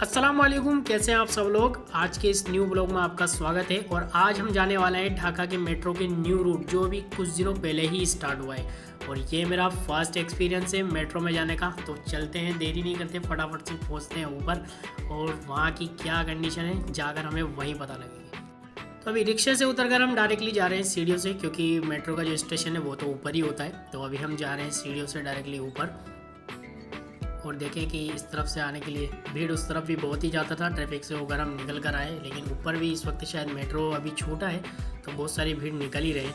अस्सलाम वालेकुम, कैसे हैं आप सब लोग। आज के इस न्यू ब्लॉग में आपका स्वागत है। और आज हम जाने वाले हैं ढाका के मेट्रो के न्यू रूट जो अभी कुछ दिनों पहले ही स्टार्ट हुआ है। और ये मेरा फर्स्ट एक्सपीरियंस है मेट्रो में जाने का। तो चलते हैं, देरी नहीं करते, फटाफट से पहुंचते हैं ऊपर और वहाँ की क्या कंडीशन है जाकर हमें वहीं पता लगेगी। तो अभी रिक्शे से उतरकर हम डायरेक्टली जा रहे हैं सीढ़ियों से, क्योंकि मेट्रो का जो स्टेशन है वो तो ऊपर ही होता है। तो अभी हम जा रहे हैं सीढ़ियों से डायरेक्टली ऊपर। और देखें कि इस तरफ से आने के लिए भीड़ उस तरफ भी बहुत ही ज़्यादा था, ट्रैफिक से होकर हम निकल कर आए। लेकिन ऊपर भी इस वक्त शायद मेट्रो अभी छोटा है तो बहुत सारी भीड़ निकल ही रही।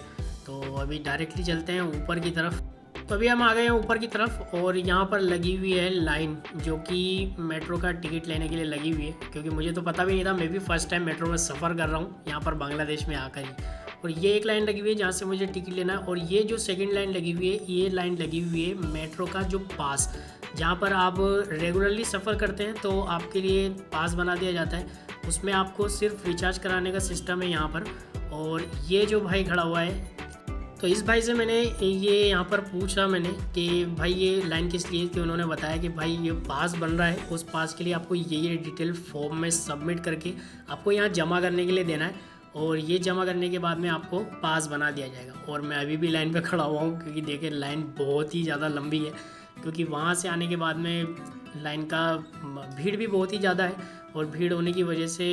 तो अभी डायरेक्टली चलते हैं ऊपर की तरफ। तो अभी हम आ गए हैं ऊपर की तरफ और यहाँ पर लगी हुई है लाइन, जो कि मेट्रो का टिकट लेने के लिए लगी हुई है। क्योंकि मुझे तो पता भी नहीं था, मैं भी फर्स्ट टाइम मेट्रो में सफ़र कर रहा हूँ यहाँ पर बांग्लादेश में आकर ही। और ये एक लाइन लगी हुई है जहाँ से मुझे टिकट लेना है। और ये जो सेकंड लाइन लगी हुई है, ये लाइन लगी हुई है मेट्रो का जो पास, जहाँ पर आप रेगुलरली सफ़र करते हैं तो आपके लिए पास बना दिया जाता है। उसमें आपको सिर्फ रिचार्ज कराने का सिस्टम है यहाँ पर। और ये जो भाई खड़ा हुआ है, तो इस भाई से मैंने ये यहाँ पर पूछा मैंने कि भाई ये लाइन किस लिए थी। उन्होंने बताया कि भाई ये पास बन रहा है, उस पास के लिए आपको ये डिटेल फॉर्म में सबमिट करके आपको यहाँ जमा करने के लिए देना है। और ये जमा करने के बाद में आपको पास बना दिया जाएगा। और मैं अभी भी लाइन पे खड़ा हुआ हूँ, क्योंकि देखिए लाइन बहुत ही ज़्यादा लंबी है। क्योंकि वहाँ से आने के बाद में लाइन का भीड़ भी बहुत ही ज़्यादा है। और भीड़ होने की वजह से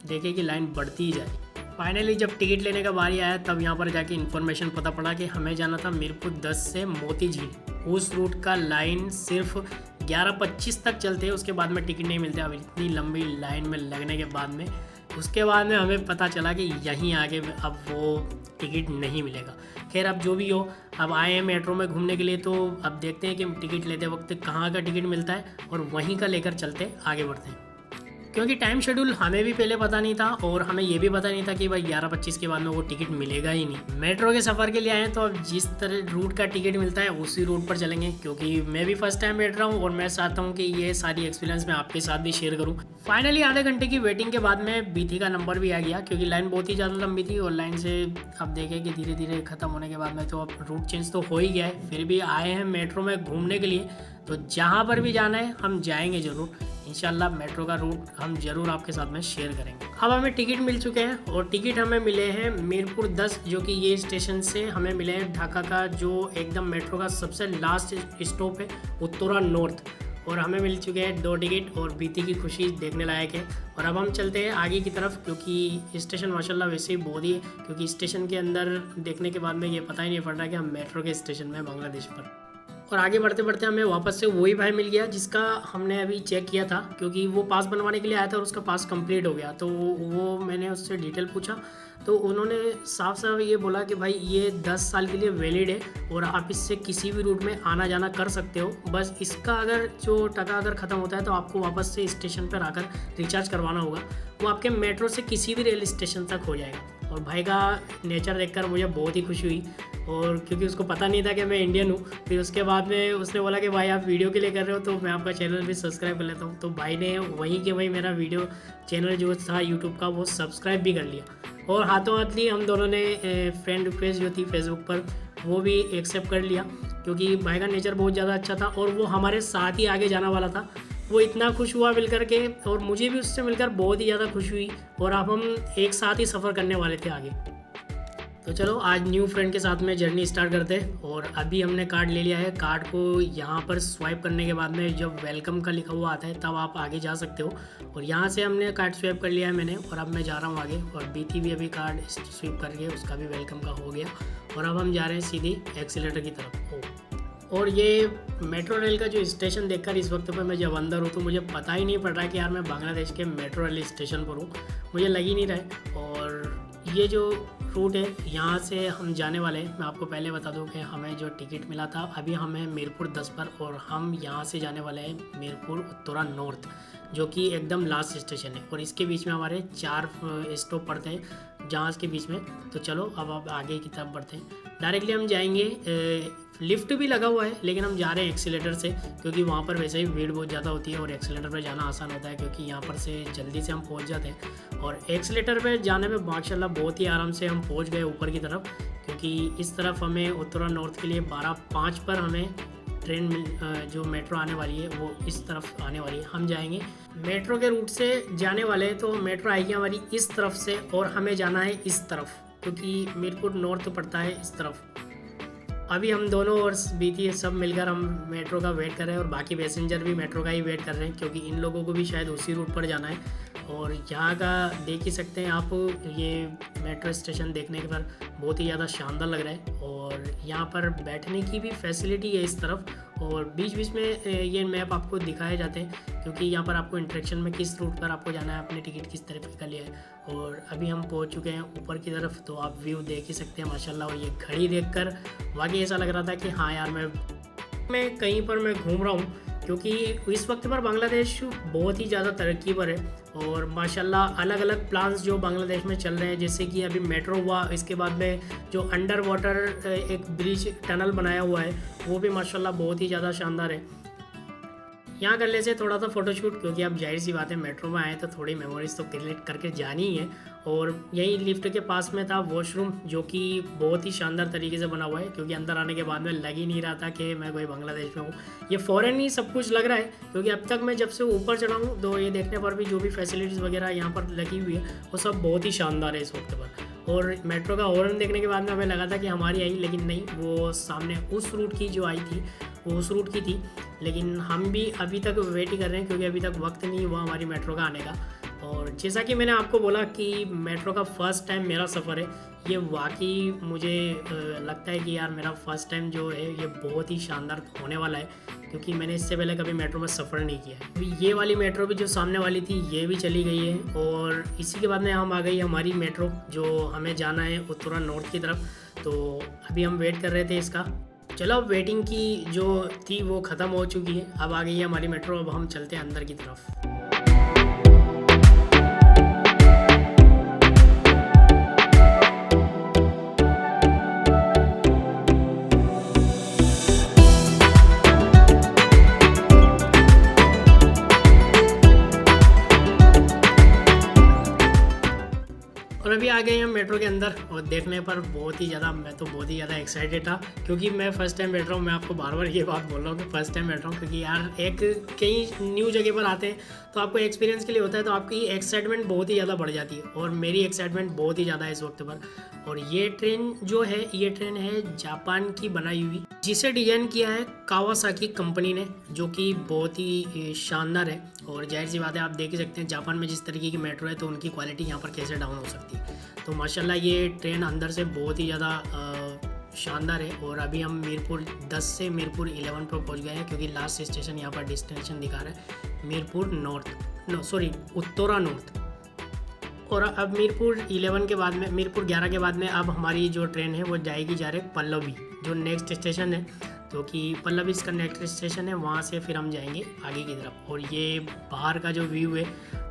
देखें कि लाइन बढ़ती ही जाए। फाइनली जब टिकट लेने का बारी आया तब यहाँ पर जाके इन्फॉर्मेशन पता पड़ा कि हमें जाना था मीरपुर 10 से मोती झील। उस रूट का लाइन सिर्फ 11:25 तक चलते हैं, उसके बाद में टिकट नहीं मिलते। अब इतनी लंबी लाइन में लगने के बाद में उसके बाद में हमें पता चला कि यहीं आगे अब वो टिकट नहीं मिलेगा। खैर अब जो भी हो, अब आए हैं मेट्रो में घूमने के लिए, तो अब देखते हैं कि टिकट लेते वक्त कहाँ का टिकट मिलता है और वहीं का लेकर चलते आगे बढ़ते हैं। क्योंकि टाइम शेड्यूल हमें भी पहले पता नहीं था और हमें ये भी पता नहीं था कि भाई 11:25 के बाद में वो टिकट मिलेगा ही नहीं। मेट्रो के सफ़र के लिए आए हैं तो अब जिस तरह रूट का टिकट मिलता है उसी रूट पर चलेंगे। क्योंकि मैं भी फर्स्ट टाइम बैठ रहा हूँ और मैं चाहता हूँ कि ये सारी एक्सपीरियंस मैं आपके साथ भी शेयर करूँ। फाइनली आधे घंटे की वेटिंग के बाद में बीथी का नंबर भी आ गया, क्योंकि लाइन बहुत ही ज़्यादा लंबी थी। और लाइन से अब देखें कि धीरे धीरे ख़त्म होने के बाद में तो अब रूट चेंज तो हो ही गया है। फिर भी आए हैं मेट्रो में घूमने के लिए, तो जहाँ पर भी जाना है हम जाएंगे ज़रूर। इंशाल्लाह मेट्रो का रूट हम जरूर आपके साथ में शेयर करेंगे। अब हमें टिकट मिल चुके हैं और टिकट हमें मिले हैं मीरपुर 10, जो कि ये स्टेशन से हमें मिले हैं ढाका का जो एकदम मेट्रो का सबसे लास्ट स्टॉप है, उत्तरा नॉर्थ। और हमें मिल चुके हैं 2 टिकट और बीती की खुशी देखने लायक है। और अब हम चलते हैं आगे की तरफ, क्योंकि स्टेशन माशाल्लाह वैसे ही बहुत ही है। क्योंकि स्टेशन के अंदर देखने के बाद में ये पता ही नहीं पड़ रहा कि हम मेट्रो के स्टेशन में बांग्लादेश पर। और आगे बढ़ते बढ़ते हमें वापस से वही भाई मिल गया जिसका हमने अभी चेक किया था, क्योंकि वो पास बनवाने के लिए आया था और उसका पास कंप्लीट हो गया। तो वो मैंने उससे डिटेल पूछा तो उन्होंने साफ साफ ये बोला कि भाई ये 10 साल के लिए वैलिड है और आप इससे किसी भी रूट में आना जाना कर सकते हो। बस इसका अगर जो टका अगर ख़त्म होता है तो आपको वापस से स्टेशन पर आकर रिचार्ज करवाना होगा। वो आपके मेट्रो से किसी भी रेल स्टेशन तक हो जाएगा। और भाई का नेचर देखकर मुझे बहुत ही खुशी हुई। और क्योंकि उसको पता नहीं था कि मैं इंडियन हूँ, फिर उसके बाद में उसने बोला कि भाई आप वीडियो के लिए कर रहे हो तो मैं आपका चैनल भी सब्सक्राइब कर लेता हूँ। तो भाई ने वहीं के वहीं मेरा वीडियो चैनल जो था यूट्यूब का वो सब्सक्राइब भी कर लिया। और हाथों हाथ ली हम दोनों ने फ्रेंड रिक्वेस्ट जो थी फेसबुक पर वो भी एक्सेप्ट कर लिया, क्योंकि भाई का नेचर बहुत ज़्यादा अच्छा था और वो हमारे साथ ही आगे जाना वाला था। वो इतना खुश हुआ मिलकर के और मुझे भी उससे मिलकर बहुत ही ज़्यादा खुशी हुई। और अब हम एक साथ ही सफ़र करने वाले थे आगे। तो चलो आज न्यू फ्रेंड के साथ में जर्नी स्टार्ट करते हैं। और अभी हमने कार्ड ले लिया है। कार्ड को यहाँ पर स्वाइप करने के बाद में जब वेलकम का लिखा हुआ आता है तब आप आगे जा सकते हो। और यहाँ से हमने कार्ड स्वाइप कर लिया है मैंने, और अब मैं जा रहा हूँ आगे। और बीती भी अभी कार्ड स्वाइप करके उसका भी वेलकम का हो गया। और अब हम जा रहे हैं सीधी एक्सीलेटर की तरफ। और ये मेट्रो रेल का जो स्टेशन देखकर इस वक्त पर मैं जब अंदर हूँ तो मुझे पता ही नहीं पड़ रहा है कि यार मैं बांग्लादेश के मेट्रो रेल स्टेशन पर हूँ, मुझे लग ही नहीं रहा है। और ये जो रूट है यहाँ से हम जाने वाले हैं। मैं आपको पहले बता दूं कि हमें जो टिकट मिला था अभी हमें मीरपुर 10 पर, और हम यहाँ से जाने वाले हैं मीरपुर उत्तरा नॉर्थ, जो कि एकदम लास्ट स्टेशन है। और इसके बीच में हमारे 4 स्टॉप पड़ते हैं जहाज़ के बीच में। तो चलो अब आगे की तरफ बढ़ते हैं। डायरेक्टली हम जाएंगे, लिफ्ट भी लगा हुआ है लेकिन हम जा रहे हैं एक्सीलेटर से, क्योंकि वहाँ पर वैसे ही भीड़ बहुत ज़्यादा होती है और एक्सीलेटर पर जाना आसान होता है, क्योंकि यहाँ पर से जल्दी से हम पहुँच जाते हैं। और एक्सीलेटर पर जाने में माशाल्लाह बहुत ही आराम से हम पहुँच गए ऊपर की तरफ, क्योंकि इस तरफ हमें उत्तरा नॉर्थ के लिए 12:05 पर हमें जो मेट्रो आने वाली है वो इस तरफ आने वाली है। हम जाएंगे मेट्रो के रूट से जाने वाले हैं, तो मेट्रो आएगी हमारी इस तरफ से और हमें जाना है इस तरफ, क्योंकि मीरपुर नॉर्थ पड़ता है इस तरफ। अभी हम दोनों और बीती सब मिलकर हम मेट्रो का वेट कर रहे हैं और बाकी पैसेंजर भी मेट्रो का ही वेट कर रहे हैं, क्योंकि इन लोगों को भी शायद उसी रूट पर जाना है। और यहाँ का देख ही सकते हैं आप, ये मेट्रो स्टेशन देखने के पर बहुत ही ज़्यादा शानदार लग रहा है। और यहाँ पर बैठने की भी फैसिलिटी है इस तरफ, और बीच बीच में ये मैप आपको दिखाए जाते हैं, क्योंकि यहाँ पर आपको इंटरेक्शन में किस रूट पर आपको जाना है, अपनी टिकट किस तरफ का लिया है। और अभी हम पहुँच चुके हैं ऊपर की तरफ, तो आप व्यू देख ही सकते हैं माशाल्लाह। और ये घड़ी देखकर वाकई ऐसा लग रहा था कि हाँ यार मैं कहीं पर मैं घूम रहा हूँ, क्योंकि इस वक्त पर बांग्लादेश बहुत ही ज़्यादा तरक्की पर है। और माशाल्लाह अलग अलग प्लान्स जो बांग्लादेश में चल रहे हैं, जैसे कि अभी मेट्रो हुआ, इसके बाद में जो अंडर वाटर एक ब्रिज टनल बनाया हुआ है वो भी माशाल्लाह बहुत ही ज़्यादा शानदार है। यहाँ कर ले से थोड़ा सा फ़ोटोशूट, क्योंकि अब जाहिर सी बात है मेट्रो में आए तो थोड़ी मेमोरीज तो क्रिएट करके जानी ही है। और यही लिफ्ट के पास में था वॉशरूम, जो कि बहुत ही शानदार तरीके से बना हुआ है, क्योंकि अंदर आने के बाद में लग ही नहीं रहा था कि मैं कोई बांग्लादेश में हूँ। ये फ़ॉरेन ही सब कुछ लग रहा है, क्योंकि अब तक मैं जब से ऊपर चढ़ा हूँ तो ये देखने पर भी जो भी फैसिलिटीज़ वगैरह यहाँ पर लगी हुई है वो सब बहुत ही शानदार है इस वक्त पर। और मेट्रो का हॉर्न देखने के बाद में हमें लगा था कि हमारी आई, लेकिन नहीं, वो सामने उस रूट की जो आई थी वो उस रूट की थी। लेकिन हम भी अभी तक वेट ही कर रहे हैं, क्योंकि अभी तक वक्त नहीं हुआ हमारी मेट्रो का आने का। और जैसा कि मैंने आपको बोला कि मेट्रो का फ़र्स्ट टाइम मेरा सफ़र है, ये वाकई मुझे लगता है कि यार मेरा फ़र्स्ट टाइम जो है ये बहुत ही शानदार होने वाला है, क्योंकि मैंने इससे पहले कभी मेट्रो में सफ़र नहीं किया है। अभी ये वाली मेट्रो भी जो सामने वाली थी ये भी चली गई है, और इसी के बाद में हम आ गई हमारी मेट्रो जो हमें जाना है उत्तरा नॉर्थ की तरफ। तो अभी हम वेट कर रहे थे इसका। चलो अब वेटिंग की जो थी वो ख़त्म हो चुकी है, अब आ गई है हमारी मेट्रो। अब हम चलते हैं अंदर की तरफ। और अभी आ गए हैं मेट्रो के अंदर, और देखने पर बहुत ही ज़्यादा बहुत ही ज़्यादा एक्साइटेड था, क्योंकि मैं फ़र्स्ट टाइम बैठ रहा हूँ। मैं आपको बार बार ये बात बोल रहा हूँ कि फ़र्स्ट टाइम बैठ रहा हूँ, क्योंकि यार कई न्यू जगह पर आते हैं तो आपको एक्सपीरियंस के लिए होता है, तो आपकी एक्साइटमेंट बहुत ही ज़्यादा बढ़ जाती है। और मेरी एक्साइटमेंट बहुत ही ज़्यादा है इस वक्त पर। और ये ट्रेन जो है, ये ट्रेन है जापान की बनाई हुई, जिसे डिज़ाइन किया है कावासाकी कंपनी ने, जो कि बहुत ही शानदार है। और जाहिर सी बात है, आप देख ही सकते हैं जापान में जिस तरीके की मेट्रो है तो उनकी क्वालिटी यहाँ पर कैसे डाउन हो सकती है। तो माशाल्लाह ये ट्रेन अंदर से बहुत ही ज़्यादा शानदार है। और अभी हम मीरपुर 10 से मीरपुर 11 पर पहुँच गए हैं, क्योंकि लास्ट स्टेशन यहाँ पर डेस्टिनेशन दिखा रहा है मीरपुर उत्तरा नॉर्थ। और अब मीरपुर 11 के बाद में, मीरपुर 11 के बाद में अब हमारी जो ट्रेन है वो जाएगी पल्लवी, जो नेक्स्ट स्टेशन है, जो कि पल्लवी इसका नेक्स्ट स्टेशन है। वहाँ से फिर हम जाएंगे आगे की तरफ। और ये बाहर का जो व्यू है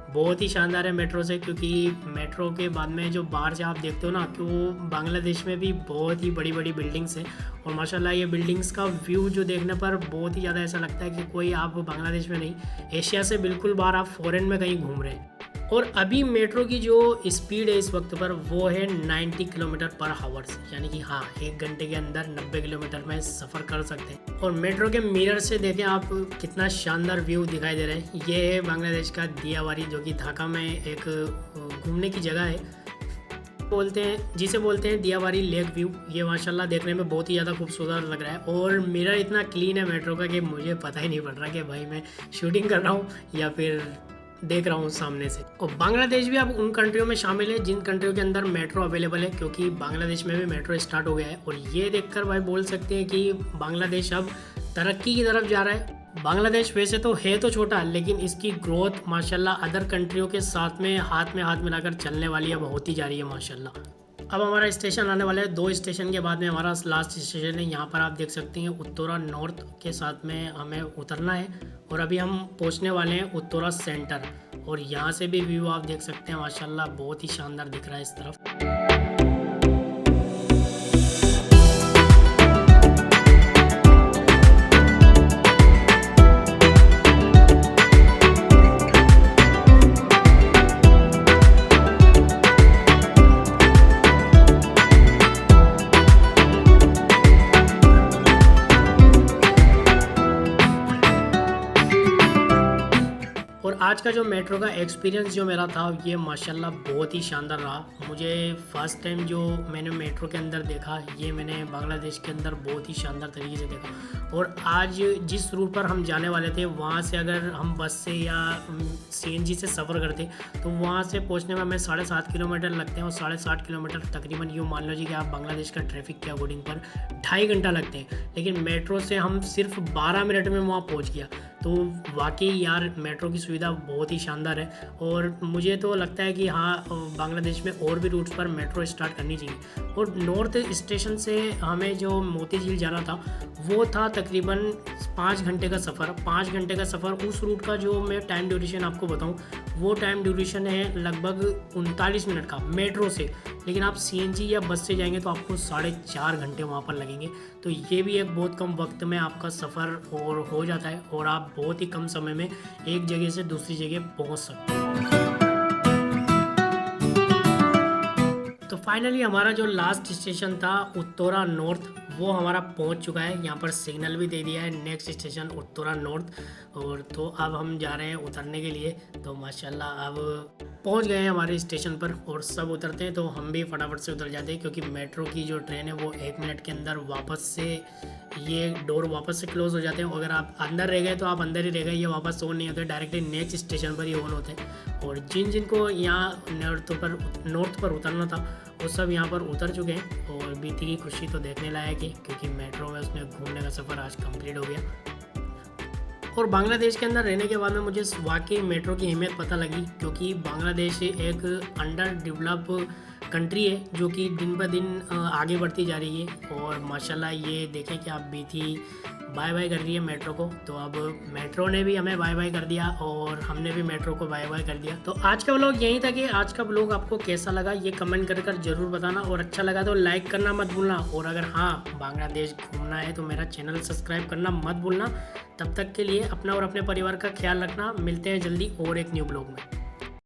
बहुत ही शानदार है मेट्रो से, क्योंकि मेट्रो के बाद में जो बाहर से आप देखते हो ना, कि वो बांग्लादेश में भी बहुत ही बड़ी बड़ी बिल्डिंग्स हैं। और माशाल्लाह ये बिल्डिंग्स का व्यू जो देखने पर बहुत ही ज़्यादा ऐसा लगता है कि कोई आप बांग्लादेश में नहीं, एशिया से बिल्कुल बाहर आप फ़ॉरेन में कहीं घूम रहे हैं। और अभी मेट्रो की जो स्पीड है इस वक्त पर वो है 90 किलोमीटर पर आवर्स, यानी कि हाँ 1 घंटे के अंदर 90 किलोमीटर में सफ़र कर सकते हैं। और मेट्रो के मिरर से देखें आप, कितना शानदार व्यू दिखाई दे रहा है। ये है बांग्लादेश का दियावारी, जो कि ढाका में एक घूमने की जगह है, जिसे बोलते हैं दियावारी लेक व्यू। ये माशाल्लाह देखने में बहुत ही ज़्यादा खूबसूरत लग रहा है। और मिरर इतना क्लीन है मेट्रो का कि मुझे पता ही नहीं पड़ रहा कि भाई मैं शूटिंग कर रहा हूँ या फिर देख रहा हूँ सामने से। और बांग्लादेश भी अब उन कंट्रियों में शामिल है जिन कंट्रियों के अंदर मेट्रो अवेलेबल है, क्योंकि बांग्लादेश में भी मेट्रो स्टार्ट हो गया है। और ये देखकर भाई बोल सकते हैं कि बांग्लादेश अब तरक्की की तरफ जा रहा है। बांग्लादेश वैसे तो है तो छोटा, लेकिन इसकी ग्रोथ माशाल्लाह अदर कंट्रियों के साथ में हाथ मिलाकर चलने वाली अब होती जा रही है माशाल्लाह। अब हमारा स्टेशन आने वाला है, 2 स्टेशन के बाद में हमारा लास्ट स्टेशन है। यहाँ पर आप देख सकते हैं उत्तरा नॉर्थ के साथ में हमें उतरना है। और अभी हम पहुँचने वाले हैं उत्तरा सेंटर। और यहाँ से भी व्यू आप देख सकते हैं माशाल्लाह बहुत ही शानदार दिख रहा है इस तरफ। आज का जो मेट्रो का एक्सपीरियंस जो मेरा था ये माशाल्लाह बहुत ही शानदार रहा। मुझे फ़र्स्ट टाइम जो मैंने मेट्रो के अंदर देखा ये मैंने बांग्लादेश के अंदर बहुत ही शानदार तरीके से देखा। और आज जिस रूट पर हम जाने वाले थे वहाँ से अगर हम बस से या सीएनजी से सफ़र करते तो वहाँ से पहुँचने में हमें 7.5 किलोमीटर लगते हैं। और 7.5 किलोमीटर तकरीबन यूँ मान लो जी कि आप बांग्लादेश का ट्रैफिक के अकॉर्डिंग पर 2.5 घंटा लगते हैं, लेकिन मेट्रो से हम सिर्फ 12 मिनट में वहाँ पहुँच गया। तो वाकई यार मेट्रो की सुविधा बहुत ही शानदार है। और मुझे तो लगता है कि हाँ बांग्लादेश में और भी रूट्स पर मेट्रो स्टार्ट करनी चाहिए। और नॉर्थ स्टेशन से हमें जो मोती झील जाना था वो था तकरीबन 5 घंटे का सफ़र। 5 घंटे का सफ़र उस रूट का जो मैं टाइम ड्यूरेशन आपको बताऊं वो टाइम ड्यूरेशन है लगभग 39 मिनट का मेट्रो से। लेकिन आप सीएनजी या बस से जाएंगे तो आपको 4.5 घंटे वहाँ पर लगेंगे। तो ये भी एक बहुत कम वक्त में आपका सफ़र और हो जाता है और आप बहुत ही कम समय में एक जगह से दूसरी जगह पहुँच सकते हैं। तो फाइनली हमारा जो लास्ट स्टेशन था उत्तोरा नॉर्थ वो हमारा पहुंच चुका है। यहाँ पर सिग्नल भी दे दिया है नेक्स्ट स्टेशन उत्तोरा नॉर्थ। और तो अब हम जा रहे हैं उतरने के लिए। तो माशाल्लाह अब पहुंच गए हैं हमारे स्टेशन पर और सब उतरते हैं तो हम भी फटाफट से उतर जाते हैं, क्योंकि मेट्रो की जो ट्रेन है वो 1 मिनट के अंदर वापस से ये डोर वापस से क्लोज़ हो जाते हैं। अगर आप अंदर रह गए तो आप अंदर ही रह गए, ये वापस ऑन नहीं होते, डायरेक्टली नेक्स्ट स्टेशन पर ही ऑन होते हैं। और जिनको यहाँ नॉर्थ पर उतरना था वो सब यहाँ पर उतर चुके हैं। और बीती की खुशी तो देखने लायक है, क्योंकि मेट्रो में उसमें घूमने का सफ़र आज कंप्लीट हो गया। और बांग्लादेश के अंदर रहने के बाद में मुझे वाकई मेट्रो की अहमियत पता लगी, क्योंकि बांग्लादेश एक अंडर डेवलप कंट्री है जो कि दिन ब दिन आगे बढ़ती जा रही है। और माशाल्लाह ये देखें कि आप बीती बाय बाय कर रही है मेट्रो को, तो अब मेट्रो ने भी हमें बाय बाय कर दिया और हमने भी मेट्रो को बाय बाय कर दिया। तो आज का व्लॉग यहीं था कि आज का व्लॉग आपको कैसा लगा ये कमेंट कर जरूर बताना, और अच्छा लगा तो लाइक करना मत भूलना। और अगर हाँ बांग्लादेश घूमना है तो मेरा चैनल सब्सक्राइब करना मत भूलना। तब तक के लिए अपना और अपने परिवार का ख्याल रखना। मिलते हैं जल्दी और एक न्यू व्लॉग में।